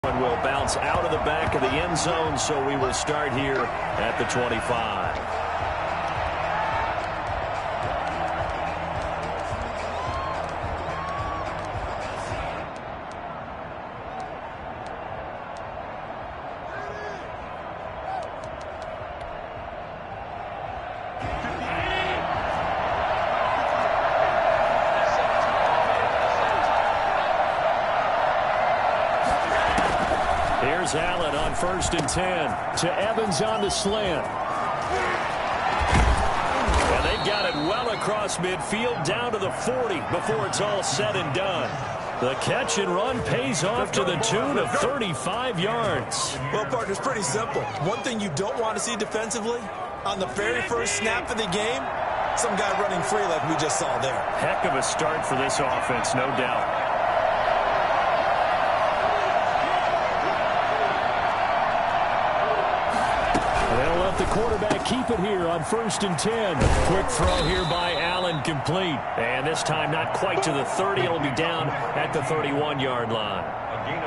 And will bounce out of the back of the end zone, so we will start here at the 25. Here's Allen on 1st and 10 to Evans on the slant. And they've got it well across midfield down to the 40 before it's all said and done. The catch and run pays off to the tune of 35 yards. Well, partner, it's pretty simple. One thing you don't want to see defensively, on the very first snap of the game, some guy running free like we just saw there. Heck of a start for this offense, no doubt. They'll let the quarterback keep it here on 1st and 10. Quick throw here by Allen, complete. And this time not quite to the 30. It'll be down at the 31-yard line.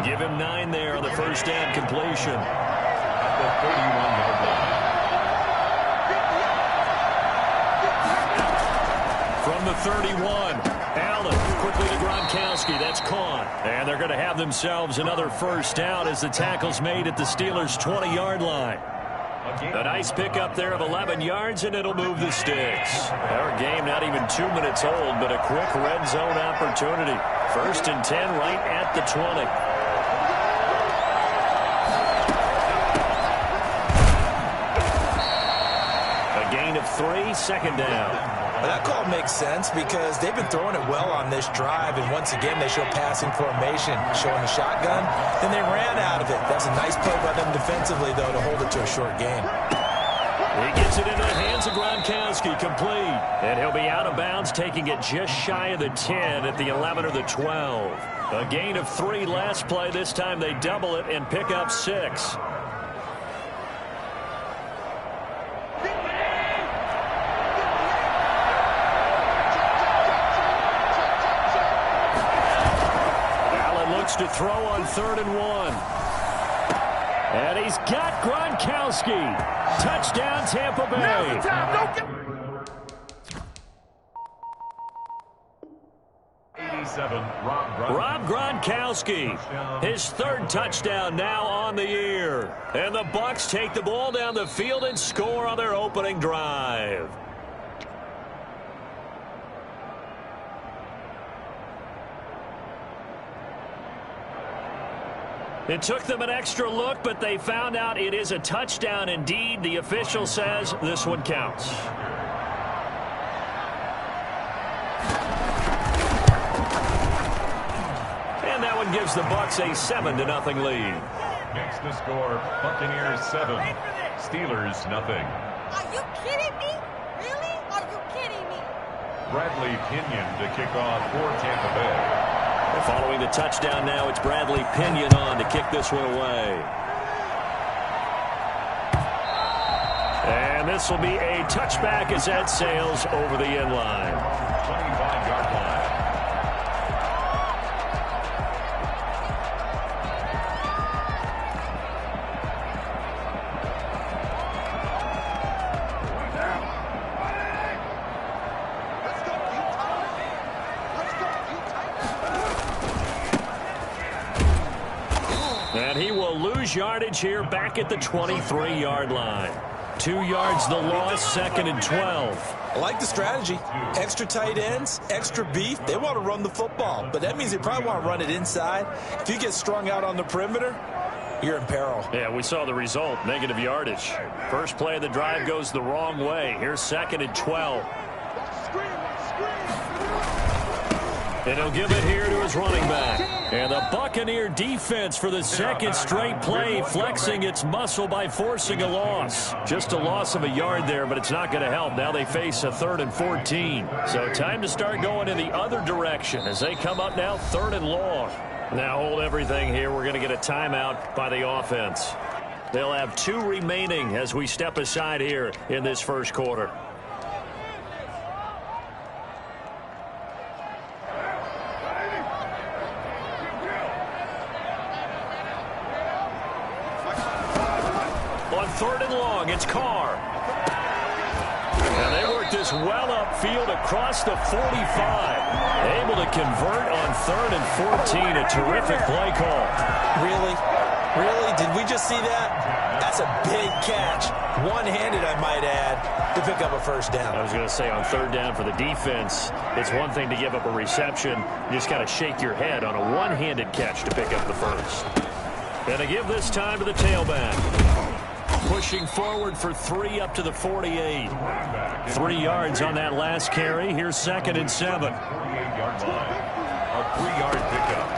Give him 9 there on the first down completion. At the 31-yard line. From the 31, Allen quickly to Gronkowski. That's caught. And they're going to have themselves another first down as the tackle's made at the Steelers' 20-yard line. A nice pickup there of 11 yards, and it'll move the sticks. Our game not even 2 minutes old, but a quick red zone opportunity. 1st and 10 right at the 20. A gain of 3, second down. Well, that call makes sense because they've been throwing it well on this drive, and once again they show passing formation, showing the shotgun. Then they ran out of it. That's a nice play by them defensively, though, to hold it to a short game. He gets it into the hands of Gronkowski, complete. And he'll be out of bounds, taking it just shy of the 10 at the 11 or the 12. A gain of 3 last play. This time they double it and pick up 6. To throw on 3rd and 1. And he's got Gronkowski. Touchdown, Tampa Bay. Rob Gronkowski, his 3rd touchdown now on the year. And the Bucs take the ball down the field and score on their opening drive. It took them an extra look, but they found out it is a touchdown indeed. The official says this one counts. And that one gives the Bucs a 7-0 lead. Makes the score Buccaneers 7, Steelers nothing. Are you kidding me? Really? Are you kidding me? Bradley Pinion to kick off for Tampa Bay. Following the touchdown now, it's Bradley Pinion on to kick this one away. And this will be a touchback as that sails over the end line. 25-yard line. And he will lose yardage here back at the 23-yard line. 2 yards the loss, 2nd and 12. I like the strategy. Extra tight ends, extra beef. They want to run the football, but that means they probably want to run it inside. If you get strung out on the perimeter, you're in peril. Yeah, we saw the result, negative yardage. First play of the drive goes the wrong way. Here's 2nd and 12. And he'll give it here to his running back. And the Buccaneer defense for the 2nd straight play, flexing its muscle by forcing a loss. Just a loss of a yard there, but it's not going to help. Now they face a 3rd and 14. So time to start going in the other direction as they come up now 3rd and long. Now hold everything here. We're going to get a timeout by the offense. They'll have 2 remaining as we step aside here in this first quarter. On 3rd and long, it's Carr. And they work this well upfield across the 45. Able to convert on 3rd and 14. A terrific play call. Really? Really? Did we just see that? That's a big catch. One-handed, I might add, to pick up a first down. I was going to say, on 3rd down for the defense, it's one thing to give up a reception. You just got to shake your head on a one-handed catch to pick up the first. And to give this time to the tailback. Pushing forward for 3 up to the 48. 3 yards on that last carry. Here's 2nd and 7. 48-yard line. A 3-yard pickup.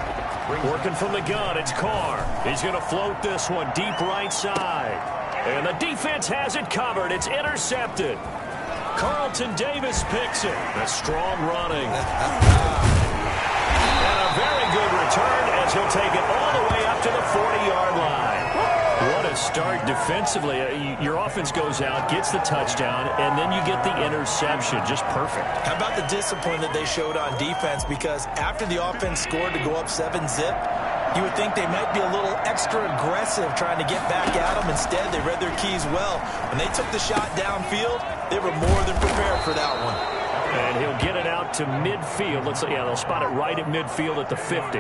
Working from the gun, it's Carr. He's going to float this one deep right side. And the defense has it covered. It's intercepted. Carlton Davis picks it. A strong running. And a very good return as he'll take it all the way up to the 40-yard line. What a start defensively. Your offense goes out, gets the touchdown, and then you get the interception. Just perfect. How about the discipline that they showed on defense? Because after the offense scored to go up 7-zip, you would think they might be a little extra aggressive trying to get back at them. Instead, they read their keys well. When they took the shot downfield, they were more than prepared for that one. And he'll get it out to midfield. Looks like, yeah, they'll spot it right at midfield at the 50.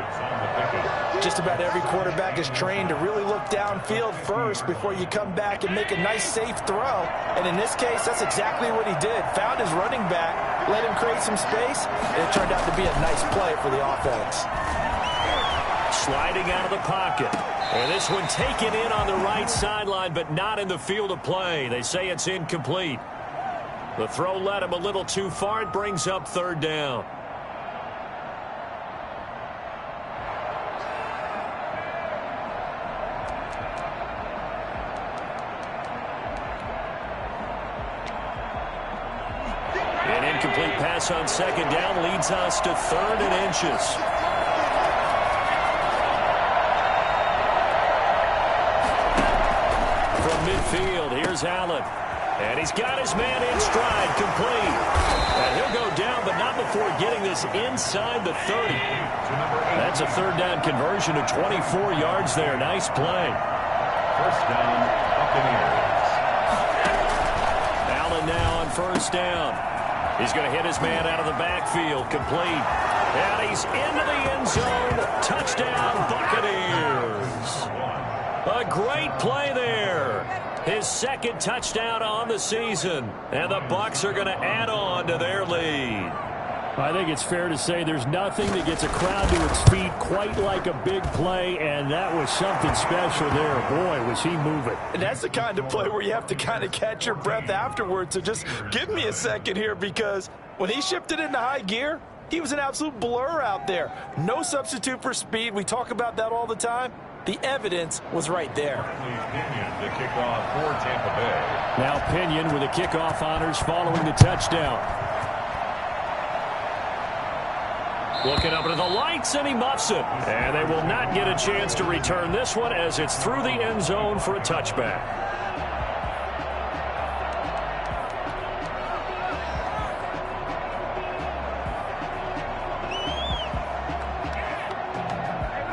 Just about every quarterback is trained to really look downfield first before you come back and make a nice, safe throw. And in this case, that's exactly what he did. Found his running back, let him create some space, and it turned out to be a nice play for the offense. Sliding out of the pocket. And this one taken in on the right sideline, but not in the field of play. They say it's incomplete. The throw led him a little too far. It brings up 3rd down. An incomplete pass on 2nd down leads us to 3rd and inches. From midfield, here's Allen. And he's got his man in stride, complete. And he'll go down, but not before getting this inside the 30. That's a 3rd down conversion of 24 yards there. Nice play. First down, Buccaneers. Allen now on 1st down. He's going to hit his man out of the backfield, complete. And he's into the end zone. Touchdown, Buccaneers. A great play there. His 2nd touchdown on the season. And the Bucs are going to add on to their lead. I think it's fair to say there's nothing that gets a crowd to its feet quite like a big play, and that was something special there. Boy, was he moving. And that's the kind of play where you have to kind of catch your breath afterwards. So just give me a second here, because when he shifted into high gear, he was an absolute blur out there. No substitute for speed. We talk about that all the time. The evidence was right there. Pinion, the kickoff for Tampa Bay. Now Pinion with the kickoff honors following the touchdown. Looking up into the lights, and he muffs it. And they will not get a chance to return this one as it's through the end zone for a touchback.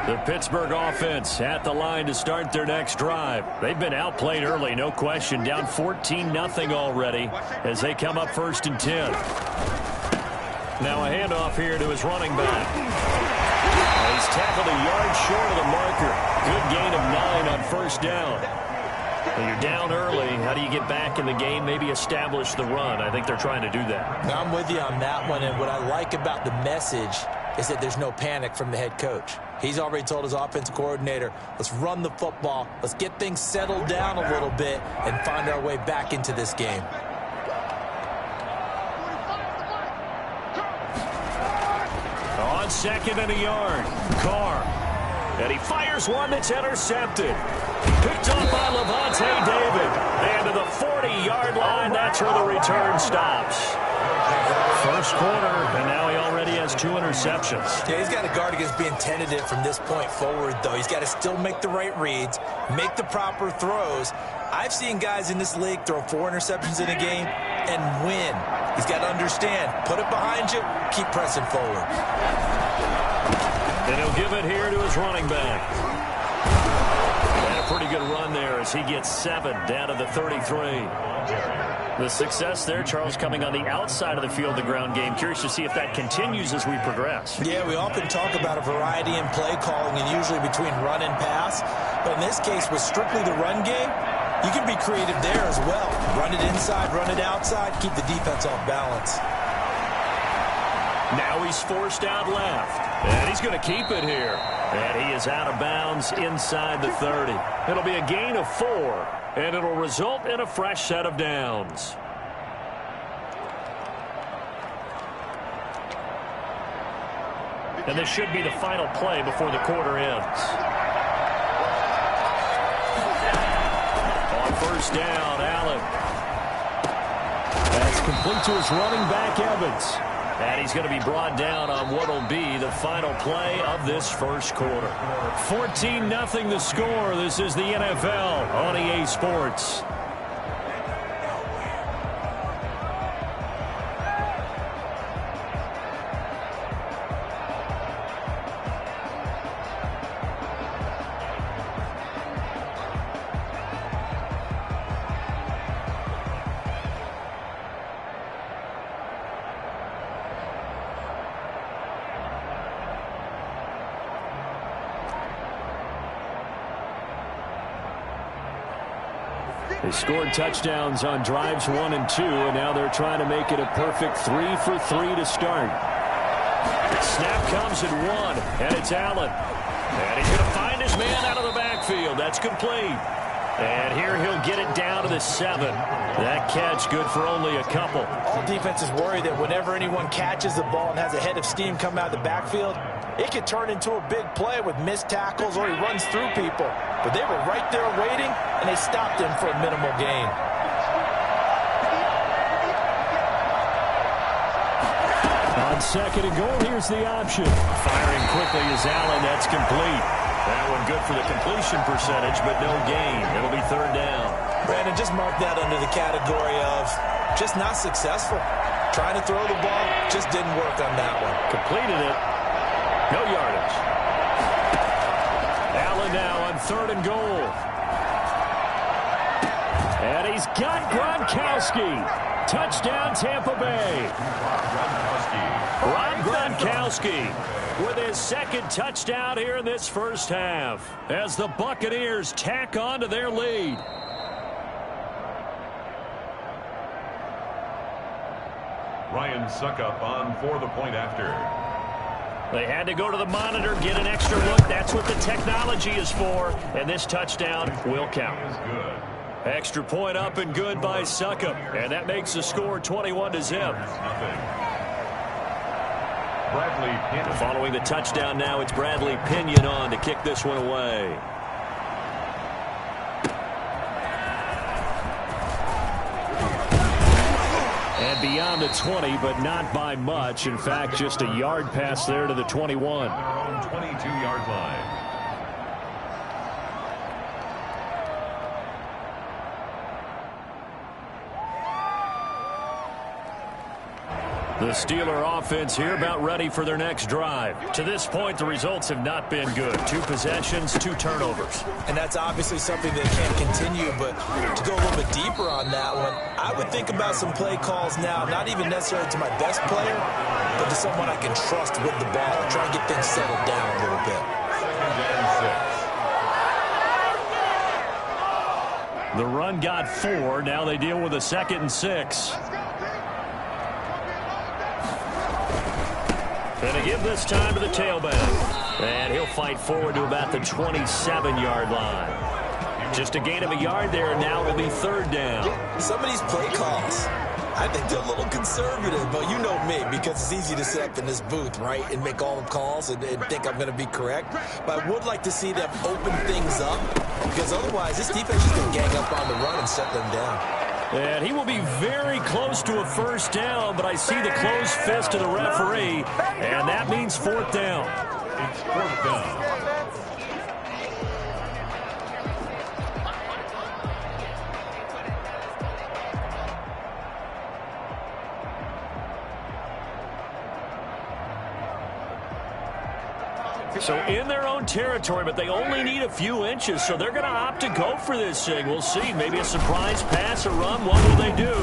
The Pittsburgh offense at the line to start their next drive. They've been outplayed early, no question. Down 14-0 already as they come up 1st and 10. Now a handoff here to his running back. He's tackled a yard short of the marker. Good gain of 9 on 1st down. When you're down early, how do you get back in the game, maybe establish the run? I think they're trying to do that. Now, I'm with you on that one, and what I like about the message is that there's no panic from the head coach. He's already told his offensive coordinator, let's run the football, let's get things settled down a little bit and find our way back into this game. On 2nd and a yard, Carr. And he fires one that's intercepted. Picked up by Wh0aTV David. And to the 40-yard line, that's where the return stops. First quarter, and now he already has 2 interceptions. Yeah, he's got to guard against being tentative from this point forward, though. He's got to still make the right reads, make the proper throws. I've seen guys in this league throw 4 interceptions in a game and win. He's got to understand, put it behind you, keep pressing forward. And he'll give it here to his running back. And a pretty good run there as he gets 7 down to the 33. The success there, Charles, coming on the outside of the field, the ground game. Curious to see if that continues as we progress. Yeah, we often talk about a variety in play calling and usually between run and pass. But in this case, with strictly the run game, you can be creative there as well. Run it inside, run it outside, keep the defense off balance. Now he's forced out left. And he's going to keep it here. And he is out of bounds inside the 30. It'll be a gain of 4. And it'll result in a fresh set of downs. And this should be the final play before the quarter ends. On first down, Allen. That's complete to his running back, Evans. And he's going to be brought down on what will be the final play of this first quarter. 14-0 the score. This is the NFL on EA Sports. They scored touchdowns on drives 1 and 2, and now they're trying to make it a perfect 3 for 3 to start. Snap comes at 1, and it's Allen. And he's going to find his man out of the backfield. That's complete. And here he'll get it down to the 7. That catch good for only a couple. All defenses worry that whenever anyone catches the ball and has a head of steam come out of the backfield, it could turn into a big play with missed tackles or he runs through people. But they were right there waiting, and they stopped him for a minimal gain. On second and goal, here's the option. Firing quickly is Allen. That's complete. That one good for the completion percentage, but no gain. It'll be third down. Brandon, just mark that under the category of just not successful. Trying to throw the ball, just didn't work on that one. Completed it. No yardage. Allen now on third and goal. And he's got Gronkowski. Touchdown, Tampa Bay. Rob Gronkowski with his second touchdown here in this first half as the Buccaneers tack on to their lead. Ryan Suckup on for the point after. They had to go to the monitor, get an extra look. That's what the technology is for. And this touchdown will count. Extra point up and good by Suckup. And that makes the score 21-0. Following the touchdown now, it's Bradley Pinion on to kick this one away. And beyond the 20, but not by much. In fact, just a yard pass there to the 21. 22-yard line. The Steeler offense here about ready for their next drive. To this point, the results have not been good. 2 possessions, 2 turnovers. And that's obviously something that can't continue, but to go a little bit deeper on that one, I would think about some play calls now, not even necessarily to my best player, but to someone I can trust with the ball. Try and get things settled down a little bit. The run got 4. Now they deal with a 2nd and 6. And to give this time to the tailback. And he'll fight forward to about the 27-yard line. Just a gain of a yard there, and now will be third down. Some of these play calls, I think they're a little conservative, but you know me, because it's easy to sit up in this booth, right, and make all the calls and think I'm going to be correct. But I would like to see them open things up, because otherwise this defense is going to gang up on the run and shut them down. And he will be very close to a first down, but I see the closed fist of the referee, and that means 4th down. It's 4th down. So in their own territory, but they only need a few inches, so they're going to opt to go for this thing. We'll see. Maybe a surprise pass or run. What will they do?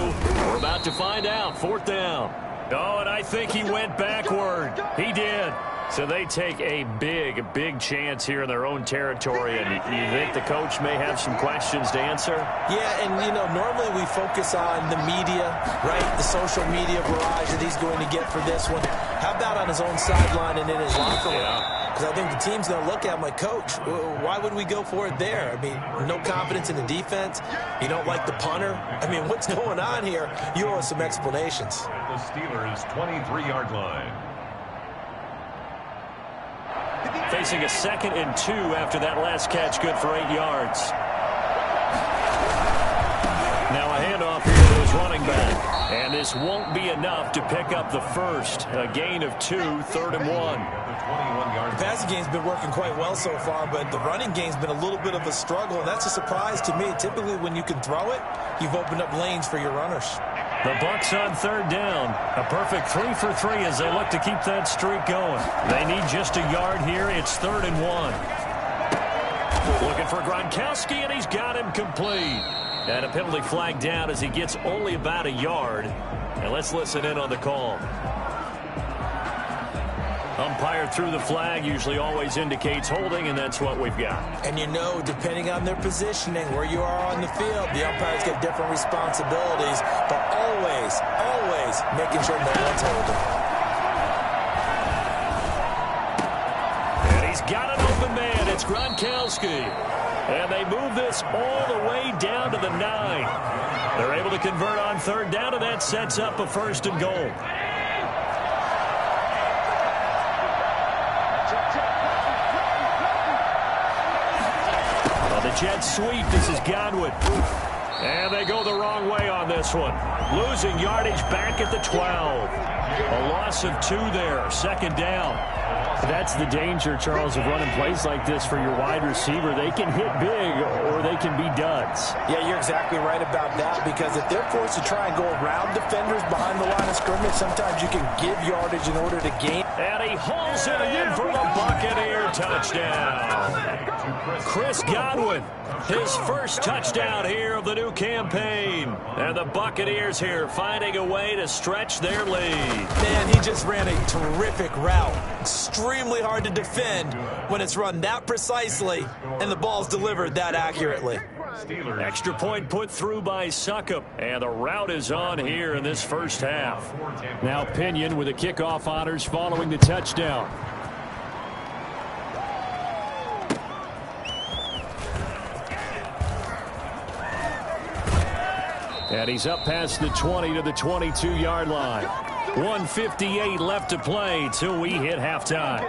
We're about to find out. 4th down. Oh, and I think he went backward. He did. So they take a big chance here in their own territory, and you think the coach may have some questions to answer? Yeah, and, you know, normally we focus on the media, right, the social media barrage that he's going to get for this one. How about on his own sideline and in his locker room? Because I think the team's going to look at him like, Coach, why would we go for it there? I mean, no confidence in the defense. You don't like the punter. I mean, what's going on here? You owe us some explanations. The Steelers' 23-yard line. Facing a 2nd and 2 after that last catch, good for 8 yards. Now a handoff here to his running back. And this won't be enough to pick up the first. A gain of 2, 3rd and 1. The passing game's been working quite well so far, but the running game's been a little bit of a struggle, and that's a surprise to me. Typically, when you can throw it, you've opened up lanes for your runners. The Bucs on 3rd down. A perfect 3 for 3 as they look to keep that streak going. They need just a yard here. It's 3rd and 1. Looking for Gronkowski, and he's got him complete. And a penalty flag down as he gets only about a yard. And let's listen in on the call. Umpire threw the flag, usually always indicates holding, and that's what we've got. And you know, depending on their positioning, where you are on the field, the umpires get different responsibilities, but always making sure no one's holding. And he's got an open man. It's Gronkowski. And they move this all the way down to the 9. They're able to convert on 3rd down, and that sets up a 1st and goal. The Jets sweep. This is Godwin. And they go the wrong way on this one. Losing yardage back at the 12. A loss of 2 there. 2nd down. That's the danger, Charles, of running plays like this for your wide receiver. They can hit big or they can be duds. Yeah, you're exactly right about that, because if they're forced to try and go around defenders behind the line of scrimmage, sometimes you can give yardage in order to gain. And he hauls it in for the Buccaneer touchdown. Chris Godwin, his first touchdown here of the new campaign. And the Buccaneers here finding a way to stretch their lead. Man, he just ran a terrific route. Extremely hard to defend when it's run that precisely and the ball's delivered that accurately. Extra point put through by Succop, and the route is on here in this first half. Now Pinion with the kickoff honors following the touchdown. And he's up past the 20 to the 22-yard line. 1:58 left to play till we hit halftime.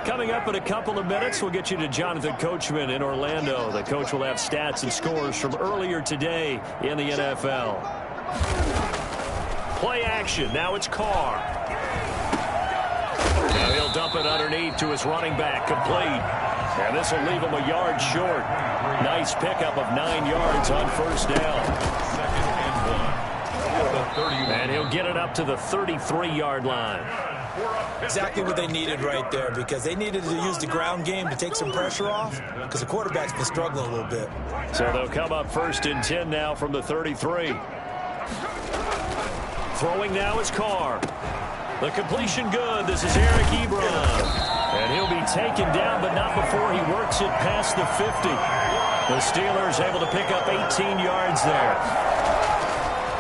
Coming up in a couple of minutes, we'll get you to Jonathan Coachman in Orlando. The coach will have stats and scores from earlier today in the NFL. Play action. Now it's Carr. Now he'll dump it underneath to his running back, complete. And this will leave him a yard short. Nice pickup of 9 yards on 1st down. And he'll get it up to the 33-yard line. Exactly what they needed right there, because they needed to use the ground game to take some pressure off, because the quarterback's been struggling a little bit. So they'll come up 1st and 10 now from the 33. Throwing now is Carr. The completion good. This is Eric Ebron. And he'll be taken down, but not before he works it past the 50. The Steelers able to pick up 18 yards there.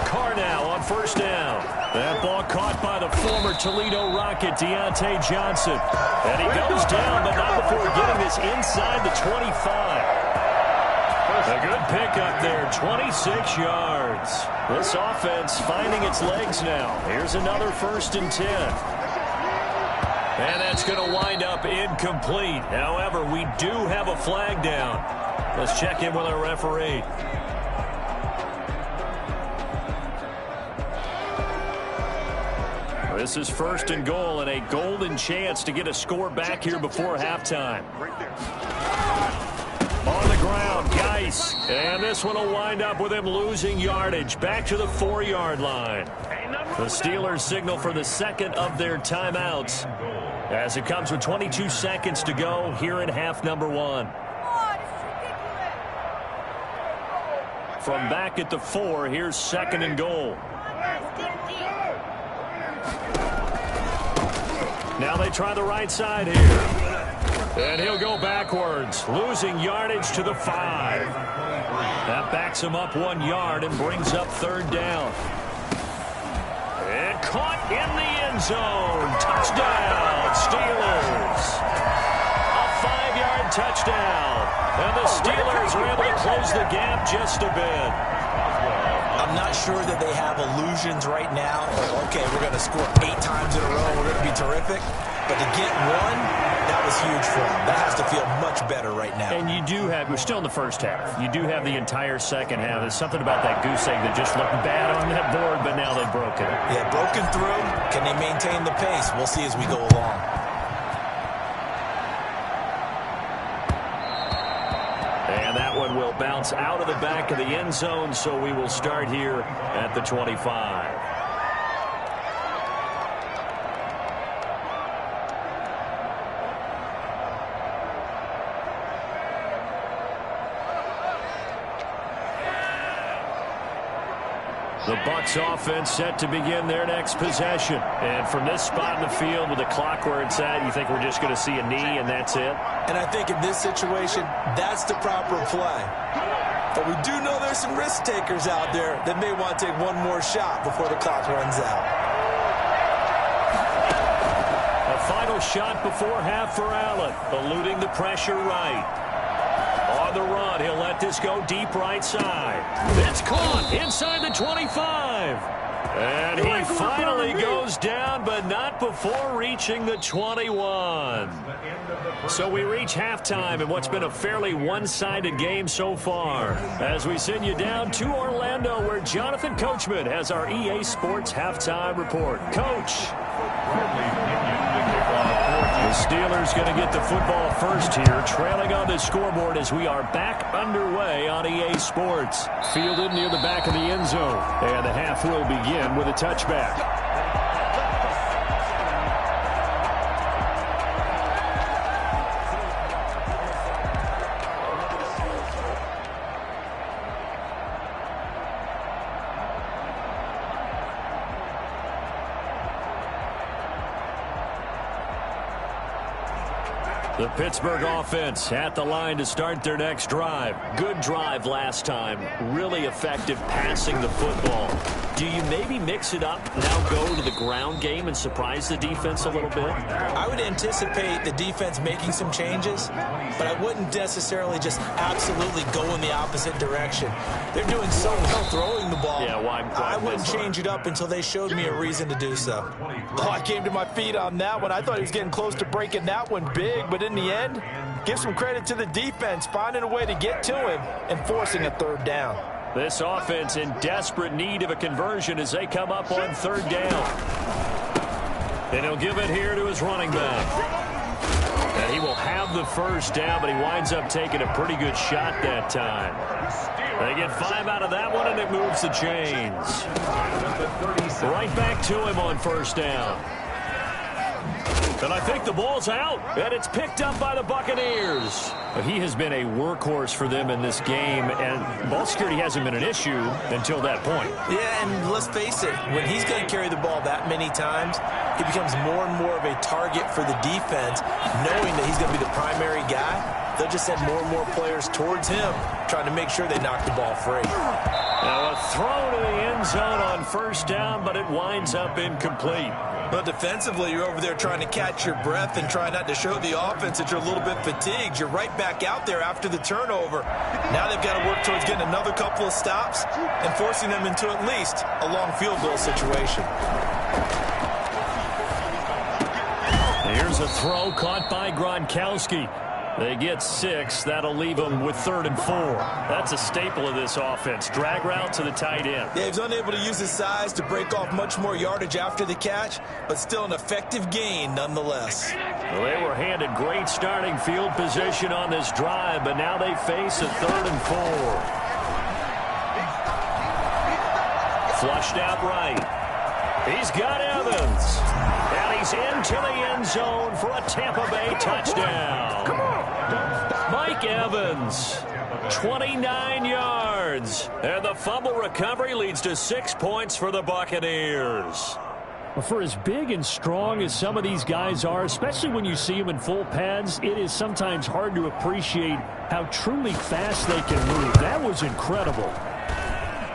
Carr now on 1st down. That ball caught by the former Toledo Rocket, Deontay Johnson. And he goes down, but not before getting this inside the 25. A good pickup there, 26 yards. This offense finding its legs now. Here's another 1st and 10. And that's going to wind up incomplete. However, we do have a flag down. Let's check in with our referee. This is 1st and goal, and a golden chance to get a score back here before halftime. On the ground, got nice. And this one will wind up with him losing yardage back to the 4-yard line. The Steelers signal for the second of their timeouts as it comes with 22 seconds to go here in half number 1. From back at the 4, here's 2nd and goal. Now they try the right side here. And he'll go backwards, losing yardage to the 5. That backs him up 1 yard and brings up 3rd down. And caught in the end zone. Touchdown, Steelers. A 5-yard touchdown. And the Steelers are able to close the gap just a bit. I'm not sure that they have illusions right now. Okay, we're going to score 8 times in a row. We're going to be terrific. But to get 1, that was huge for them. That has to feel much better right now. And you do have, we're still in the first half. You do have the entire second half. There's something about that goose egg that just looked bad on that board, but now they've broken it. Yeah, broken through. Can they maintain the pace? We'll see as we go along. And that one will bounce out of the back of the end zone, so we will start here at the 25. The Bucs offense set to begin their next possession. And from this spot in the field with the clock where it's at, you think we're just going to see a knee and that's it? And I think in this situation, that's the proper play. But we do know there's some risk takers out there that may want to take one more shot before the clock runs out. A final shot before half for Allen, eluding the pressure right. On the run, he'll let this go deep right side. It's caught inside the 25. And he finally goes down, but not before reaching the 21. So we reach halftime in what's been a fairly one-sided game so far. As we send you down to Orlando, where Jonathan Coachman has our EA Sports Halftime Report. Coach. The Steelers going to get the football first here, trailing on the scoreboard as we are back underway on EA Sports. Fielded near the back of the end zone, and the half will begin with a touchback. The Pittsburgh offense at the line to start their next drive. Good drive last time. Really effective passing the football. Do you maybe mix it up, now go to the ground game and surprise the defense a little bit? I would anticipate the defense making some changes, but I wouldn't necessarily just absolutely go in the opposite direction. They're doing so well throwing the ball. Yeah, why I wouldn't change it up until they showed me a reason to do so. Oh, I came to my feet on that one. I thought he was getting close to breaking that one big, but in the end, give some credit to the defense, finding a way to get to him and forcing a 3rd down. This offense in desperate need of a conversion as they come up on 3rd down. And he'll give it here to his running back. And he will have the first down, but he winds up taking a pretty good shot that time. They get 5 out of that one, and it moves the chains. Right back to him on 1st down. And I think the ball's out, and it's picked up by the Buccaneers. He has been a workhorse for them in this game, and ball security hasn't been an issue until that point. Yeah, and let's face it, when he's going to carry the ball that many times, he becomes more and more of a target for the defense, knowing that he's going to be the primary guy. They'll just send more and more players towards him, trying to make sure they knock the ball free. Now a throw to the end zone on 1st down, but it winds up incomplete. But defensively, you're over there trying to catch your breath and try not to show the offense that you're a little bit fatigued. You're right back out there after the turnover. Now they've got to work towards getting another couple of stops and forcing them into at least a long field goal situation. Here's a throw caught by Gronkowski. They get 6. That'll leave them with 3rd and 4. That's a staple of this offense. Drag route to the tight end. Yeah, he's unable to use his size to break off much more yardage after the catch, but still an effective gain nonetheless. Well, they were handed great starting field position on this drive, but now they face a 3rd and 4. Flushed out right. He's got Evans. And he's into the end zone for a Tampa Bay touchdown. Come on. Mike Evans, 29 yards. And the fumble recovery leads to 6 points for the Buccaneers. Well, for as big and strong as some of these guys are, especially when you see them in full pads, it is sometimes hard to appreciate how truly fast they can move. That was incredible.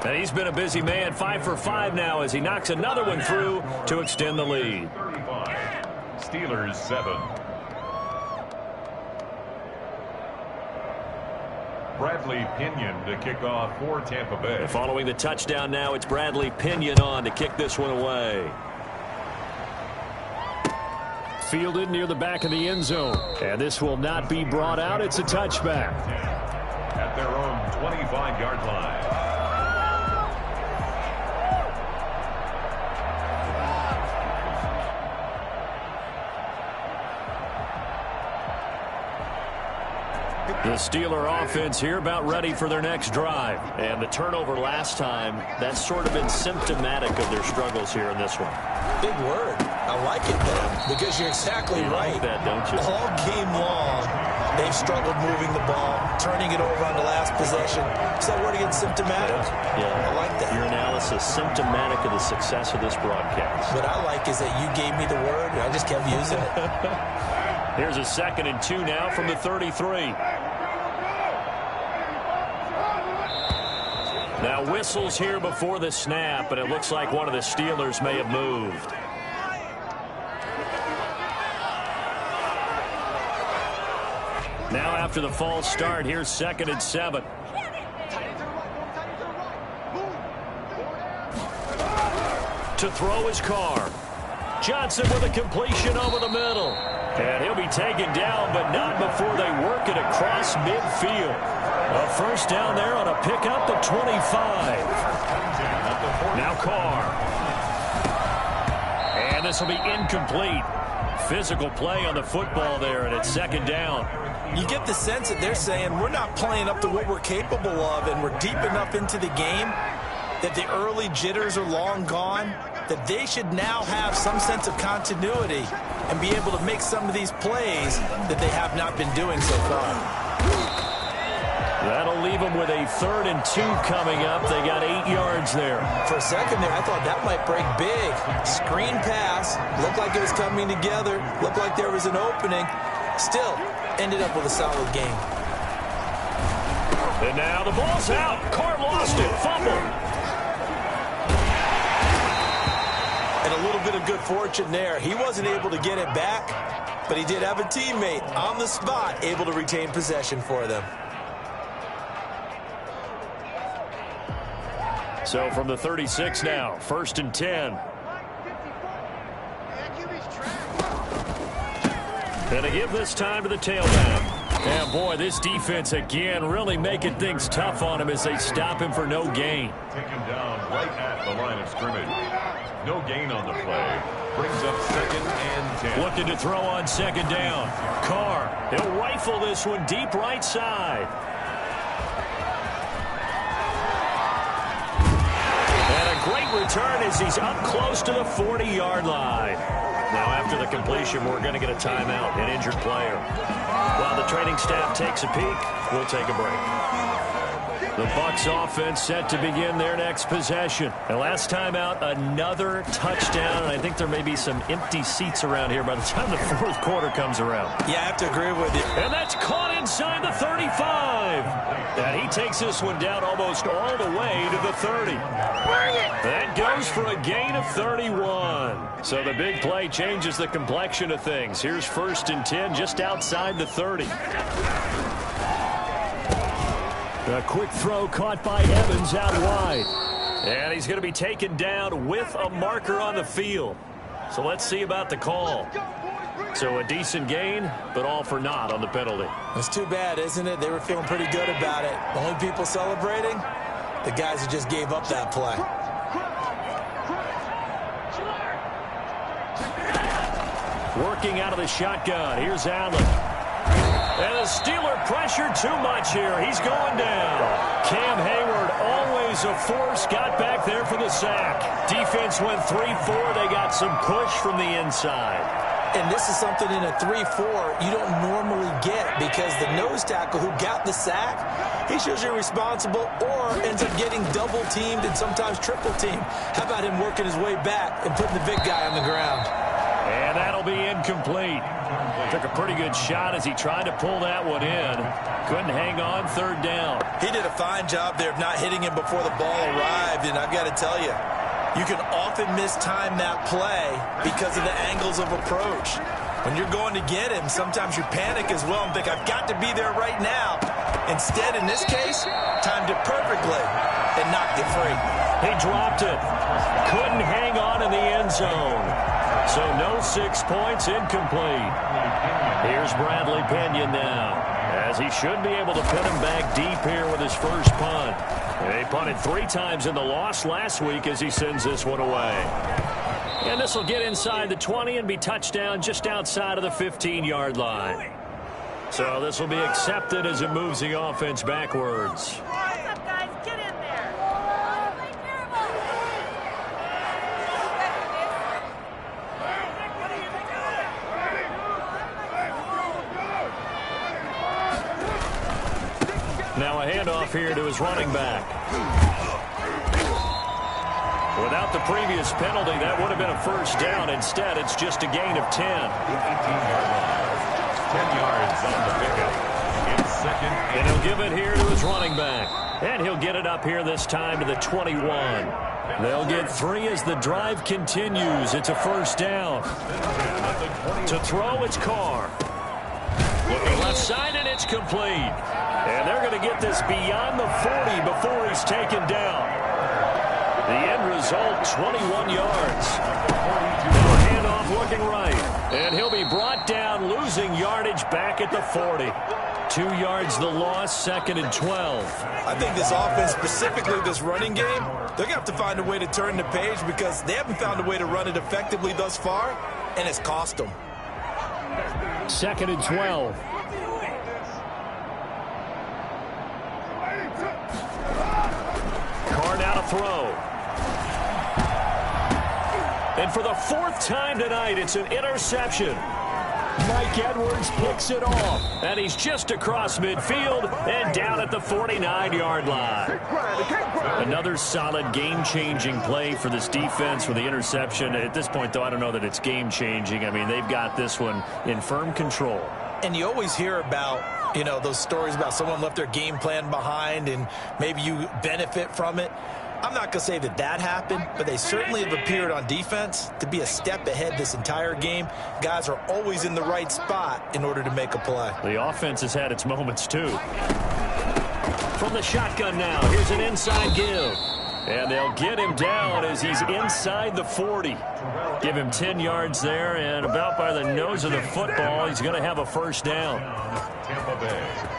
And he's been a busy man, 5 for 5 now as he knocks another one through to extend the lead. 35. Steelers 7. Bradley Pinion to kick off for Tampa Bay. Following the touchdown now, it's Bradley Pinion on to kick this one away. Fielded near the back of the end zone. And this will not be brought out. It's a touchback. At their own 25-yard line. The Steeler offense here about ready for their next drive. And the turnover last time, that's sort of been symptomatic of their struggles here in this one. Big word. I like it, though, because you're exactly right. Like that, don't you? All game long, they've struggled moving the ball, turning it over on the last possession. Is that word again, symptomatic? Yeah. I like that. Your analysis, symptomatic of the success of this broadcast. What I like is that you gave me the word, and I just kept using it. Here's a 2nd and 2 now from the 33. Now whistles here before the snap, and it looks like one of the Steelers may have moved. Now after the false start, here's 2nd and 7. To throw his Carr. Johnson with a completion over the middle. And he'll be taken down, but not before they work it across midfield. A first down there on a pickup at 25. Now Carr. And this will be incomplete. Physical play on the football there, and it's 2nd down. You get the sense that they're saying we're not playing up to what we're capable of, and we're deep enough into the game that the early jitters are long gone, that they should now have some sense of continuity and be able to make some of these plays that they have not been doing so far. That'll leave them with a 3rd and 2 coming up. They got 8 yards there. For a second there, I thought that might break big. Screen pass. Looked like it was coming together. Looked like there was an opening. Still, ended up with a solid game. And now the ball's out. Carr lost it. Fumble. And a little bit of good fortune there. He wasn't able to get it back, but he did have a teammate on the spot able to retain possession for them. So from the 36 now, 1st and 10. And to give this time to the tailback. And boy, this defense again really making things tough on him as they stop him for no gain. Taken down right at the line of scrimmage. No gain on the play. Brings up 2nd and 10. Looking to throw on 2nd down. Carr, he'll rifle this one deep right side. Great return as he's up close to the 40-yard line. Now, after the completion, we're going to get a timeout, an injured player. While the training staff takes a peek, we'll take a break. The Bucs offense set to begin their next possession. And last time out, another touchdown. And I think there may be some empty seats around here by the time the 4th quarter comes around. Yeah, I have to agree with you. And that's caught inside the 35. And he takes this one down almost all the way to the 30. That goes for a gain of 31. So the big play changes the complexion of things. Here's 1st and 10 just outside the 30. A quick throw caught by Evans out wide. And he's going to be taken down with a marker on the field. So let's see about the call. So a decent gain, but all for naught on the penalty. It's too bad, isn't it? They were feeling pretty good about it. The only people celebrating, the guys who just gave up that play. Working out of the shotgun. Here's Allen. And the Steeler pressure too much here. He's going down. Cam Hayward, always a force, got back there for the sack. Defense went 3-4. They got some push from the inside. And this is something in a 3-4 you don't normally get, because the nose tackle who got the sack, he's usually responsible or ends up getting double teamed and sometimes triple teamed. How about him working his way back and putting the big guy on the ground? And that'll be incomplete. Took a pretty good shot as he tried to pull that one in. Couldn't hang on, third down. He did a fine job there of not hitting him before the ball arrived, and I've got to tell you, you can often mistime that play because of the angles of approach. When you're going to get him, sometimes you panic as well and think, I've got to be there right now. Instead, in this case, timed it perfectly and knocked it free. He dropped it. Couldn't hang on in the end zone. So no 6 points, incomplete. Here's Bradley Pinion now, as he should be able to pin him back deep here with his first punt. They punted 3 times in the loss last week as he sends this one away. And this will get inside the 20 and be touchdown just outside of the 15-yard line. So this will be accepted as it moves the offense backwards. What's up, guys? Get in there. Now a handoff here to his running back. Without the previous penalty, that would have been a first down. Instead, it's just a gain of 10. 10 yards on the pickup. In second. And he'll give it here to his running back. And he'll get it up here this time to the 21. They'll get 3 as the drive continues. It's a first down. To throw, it's Carr. Looking left side, and it's complete. And they're going to get this beyond the 40 before he's taken down. The end result, 21 yards. Now a handoff looking right. And he'll be brought down, losing yardage back at the 40. 2 yards the loss, second and 12. I think this offense, specifically this running game, they're going to have to find a way to turn the page because they haven't found a way to run it effectively thus far, and it's cost them. Second and 12. Carr now to throw. And for the 4th time tonight, it's an interception. Mike Edwards picks it off. And he's just across midfield and down at the 49-yard line. Another solid game-changing play for this defense with the interception. At this point, though, I don't know that it's game-changing. I mean, they've got this one in firm control. And you always hear about, you know, those stories about someone left their game plan behind and maybe you benefit from it. I'm not going to say that that happened, but they certainly have appeared on defense to be a step ahead this entire game. Guys are always in the right spot in order to make a play. The offense has had its moments, too. From the shotgun now, here's an inside give. And they'll get him down as he's inside the 40. Give him 10 yards there, and about by the nose of the football, he's going to have a first down. Tampa Bay.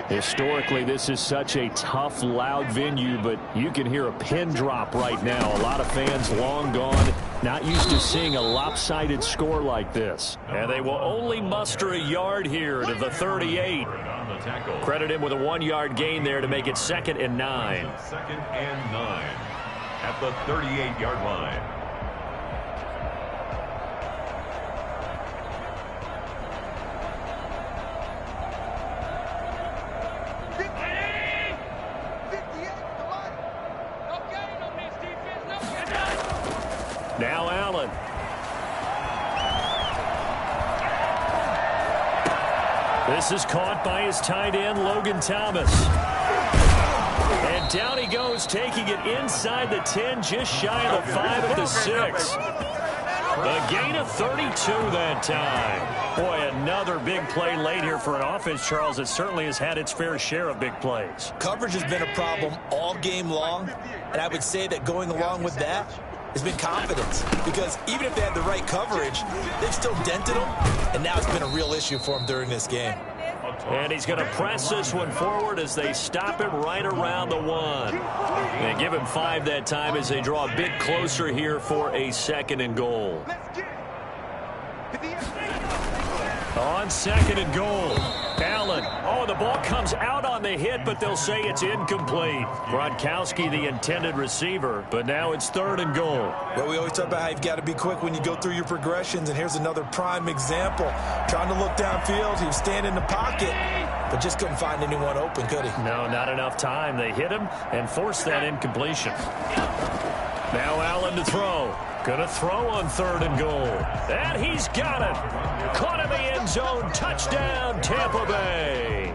Historically, this is such a tough, loud venue, but you can hear a pin drop right now. A lot of fans long gone, not used to seeing a lopsided score like this. And they will only muster a yard here to the 38. Credit him with a 1-yard gain there to make it 2nd and 9. 2nd and 9 at the 38-yard line. Now Allen. This is caught by his tight end, Logan Thomas. And down he goes, taking it inside the 10, just shy of the 5 at the 6. A gain of 32 that time. Boy, another big play late here for an offense, Charles, that certainly has had its fair share of big plays. Coverage has been a problem all game long, and I would say that going along with that has been confidence, because even if they had the right coverage, they've still dented them, and now it's been a real issue for them during this game. And he's going to press this one forward as they stop him right around the 1. And give him 5 that time as they draw a bit closer here for a 2nd and goal. On 2nd and goal, Allen. Oh, the ball comes out on the hit, but they'll say it's incomplete. Gronkowski, the intended receiver, but now it's 3rd and goal. Well, we always talk about how you've got to be quick when you go through your progressions, and here's another prime example. Trying to look downfield, he was standing in the pocket, but just couldn't find anyone open, could he? No, not enough time. They hit him and forced that incompletion. Now Allen to throw. Going to throw on 3rd and goal. And he's got it. Caught in the end zone. Touchdown, Tampa Bay.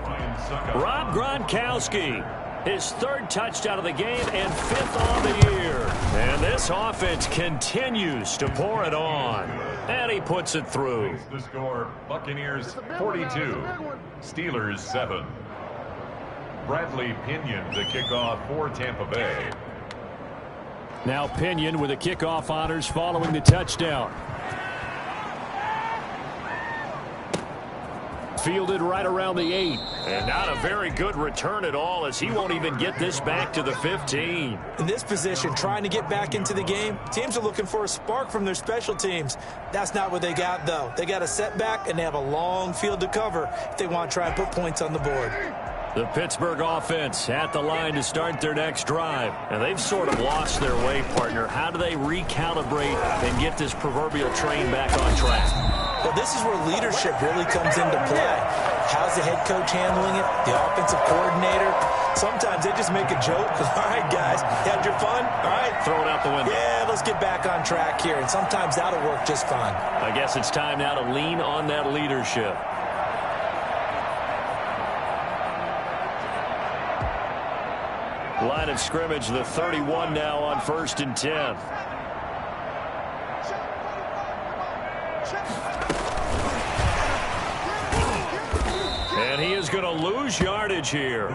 Rob Gronkowski, his 3rd touchdown of the game and 5th on the year. And this offense continues to pour it on. And he puts it through. The score, Buccaneers 42, Steelers 7. Bradley Pinion to kick off for Tampa Bay. Now Pinion with the kickoff honors following the touchdown. Fielded right around the 8. And not a very good return at all, as he won't even get this back to the 15. In this position, trying to get back into the game, teams are looking for a spark from their special teams. That's not what they got, though. They got a setback, and they have a long field to cover if they want to try and put points on the board. The Pittsburgh offense at the line to start their next drive. And they've sort of lost their way, partner. How do they recalibrate and get this proverbial train back on track? Well, this is where leadership really comes into play. How's the head coach handling it? The offensive coordinator? Sometimes they just make a joke. All right, guys, you had your fun? All right. Throw it out the window. Yeah, let's get back on track here. And sometimes that'll work just fine. I guess it's time now to lean on that leadership. Line of scrimmage, the 31 now on 1st and 10. And he is going to lose yardage here.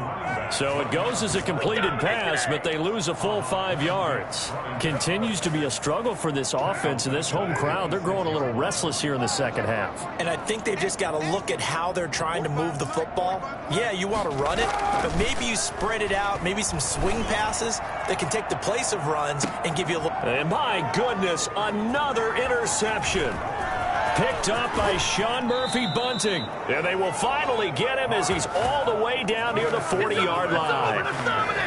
So it goes as a completed pass, but they lose a full 5 yards. Continues to be a struggle for this offense and this home crowd. They're growing a little restless here in the 2nd half. And I think they've just got to look at how they're trying to move the football. Yeah, you want to run it, but maybe you spread it out, maybe some swing passes that can take the place of runs and give you a little... And my goodness, another interception. Picked up by Sean Murphy-Bunting. And they will finally get him as he's all the way down near the 40-yard line.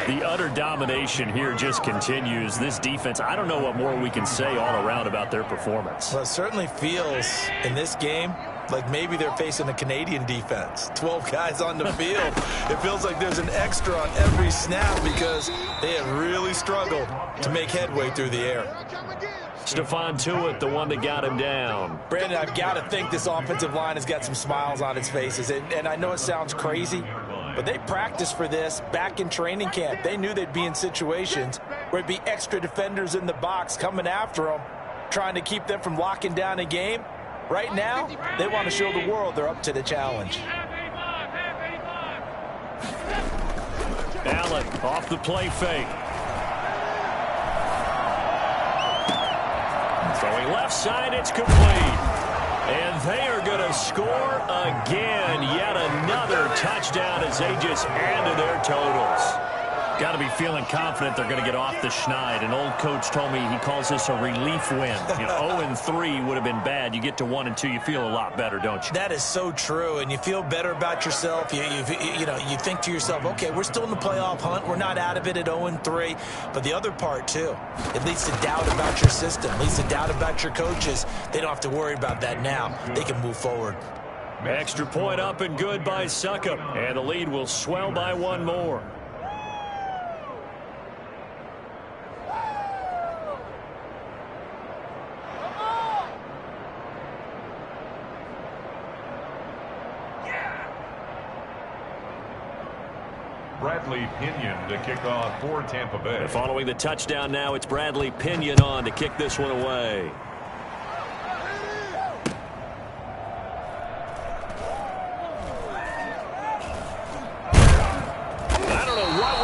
The utter domination here just continues. This defense, I don't know what more we can say all around about their performance. Well, it certainly feels in this game like maybe they're facing a Canadian defense. 12 guys on the field. It feels like there's an extra on every snap because they have really struggled to make headway through the air. Stephon Tuitt, the one that got him down. Brandon, I've got to think this offensive line has got some smiles on its faces. And I know it sounds crazy, but they practiced for this back in training camp. They knew they'd be in situations where it'd be extra defenders in the box coming after them, trying to keep them from locking down a game. Right now, they want to show the world they're up to the challenge. Allen off the play fake. Throwing left side, it's complete. And they are going to score again. Yet another touchdown as they just add to their totals. Got to be feeling confident they're going to get off the schneid. An old coach told me he calls this a relief win. 0-3 would have been bad. You get to 1-2, you feel a lot better, don't you? That is so true, and you feel better about yourself. You think to yourself, okay, we're still in the playoff hunt. We're not out of it at 0-3. But the other part, too, it leads to doubt about your system, leads to doubt about your coaches. They don't have to worry about that now. They can move forward. Extra point up and good by Succop. And the lead will swell by one more. Bradley Pinion to kick off for Tampa Bay. And following the touchdown now, it's Bradley Pinion on to kick this one away.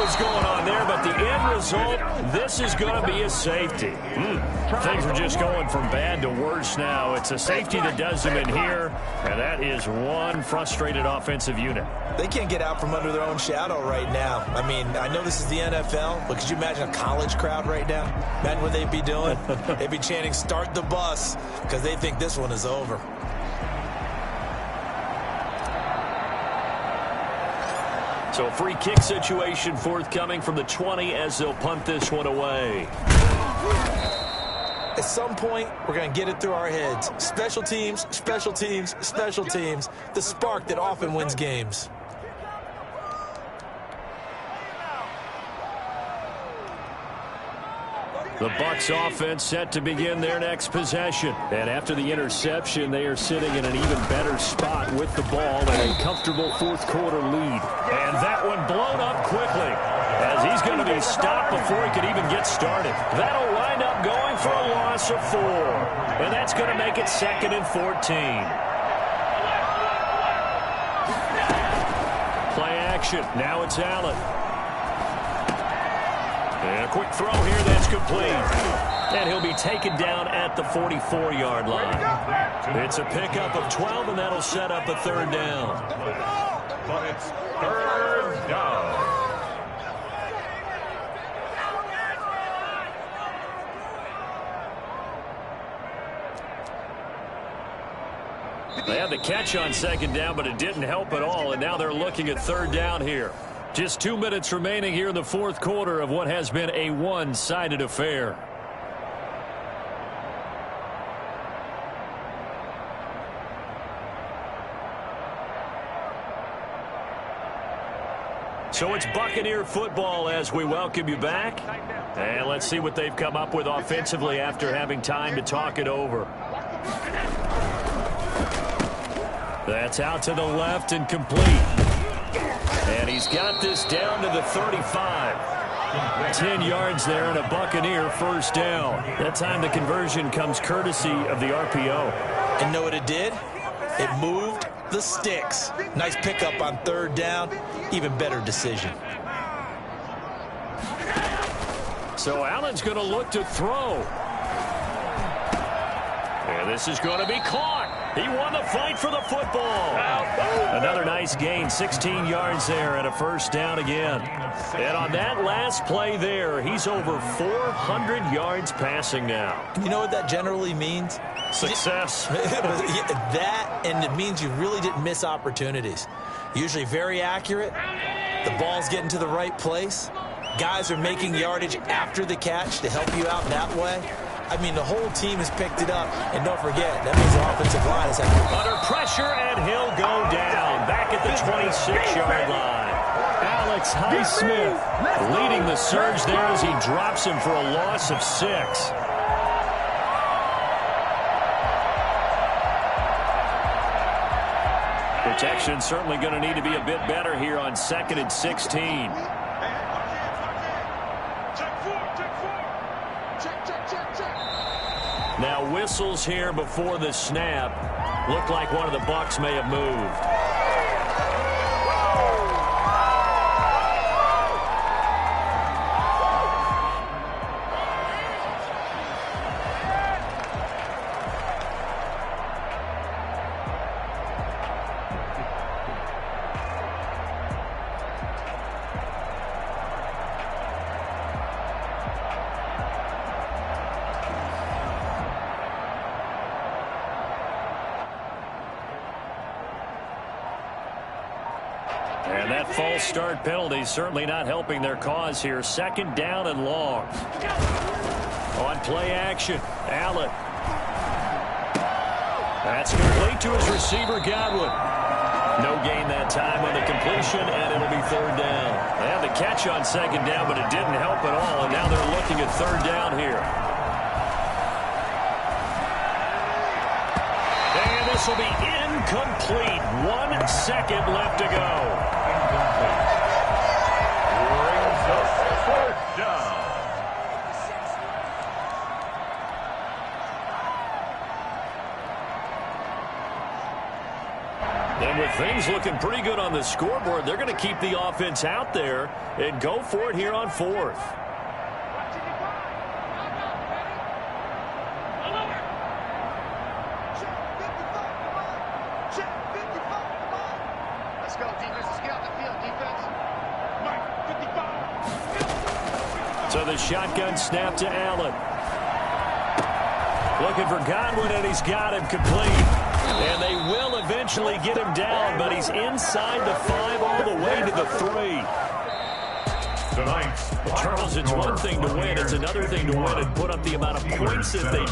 moves going on there, but the end result, this is going to be a safety. Things are just going from bad to worse now. It's a safety that does them in here, and that is one frustrated offensive unit. They can't get out from under their own shadow right now. I mean, I know this is the NFL, but could you imagine a college crowd right now? Imagine what they'd be doing. They'd be chanting, "Start the bus," because they think this one is over. So a free kick situation forthcoming from the 20 as they'll punt this one away. At some point, we're going to get it through our heads. Special teams, special teams, special teams. The spark that often wins games. The Bucs offense set to begin their next possession. And after the interception, they are sitting in an even better spot with the ball and a comfortable fourth quarter lead. And that one blown up quickly as he's going to be stopped before he could even get started. That'll wind up going for a loss of 4. And that's going to make it 2nd and 14. Play action. Now it's Allen. And a quick throw here, that's complete. And he'll be taken down at the 44-yard line. It's a pickup of 12, and that'll set up a 3rd down. But it's 3rd down. They had the catch on 2nd down, but it didn't help at all, and now they're looking at 3rd down here. Just 2 minutes remaining here in the fourth quarter of what has been a one-sided affair. So it's Buccaneer football as we welcome you back. And let's see what they've come up with offensively after having time to talk it over. That's out to the left and complete. And he's got this down to the 35. 10 yards there and a Buccaneer first down. That time the conversion comes courtesy of the RPO. And know what it did? It moved the sticks. Nice pickup on 3rd down. Even better decision. So Allen's going to look to throw. And this is going to be caught. He won the fight for the football. Another nice gain, 16 yards there and a first down again. And on that last play there, he's over 400 yards passing now. You know what that generally means? Success. That, and it means you really didn't miss opportunities. Usually very accurate. The ball's getting to the right place. Guys are making yardage after the catch to help you out that way. I mean, the whole team has picked it up. And don't forget, that means the offensive line is under pressure, and he'll go down back at the 26-yard line. Alex Highsmith leading the surge there as he drops him for a loss of 6. Protection certainly going to need to be a bit better here on 2nd and 16. Now whistles here before the snap. Looked like one of the Bucs may have moved. And that false start penalty certainly not helping their cause here. 2nd down and long. On play action, Allen. That's complete to his receiver, Godwin. No gain that time on the completion, and it'll be 3rd down. They had the catch on 2nd down, but it didn't help at all, and now they're looking at 3rd down here. And this will be incomplete. 1 second left to go. Brings us 4th down. And With things looking pretty good on the scoreboard, they're going to keep the offense out there and go for it here on 4th. So the shotgun snap to Allen. Looking for Godwin, and he's got him complete. And they will eventually get him down, but he's inside the 5 all the way to the 3. Tonight's Charles, it's one thing to win. It's another thing to win and put up the amount of points that they did.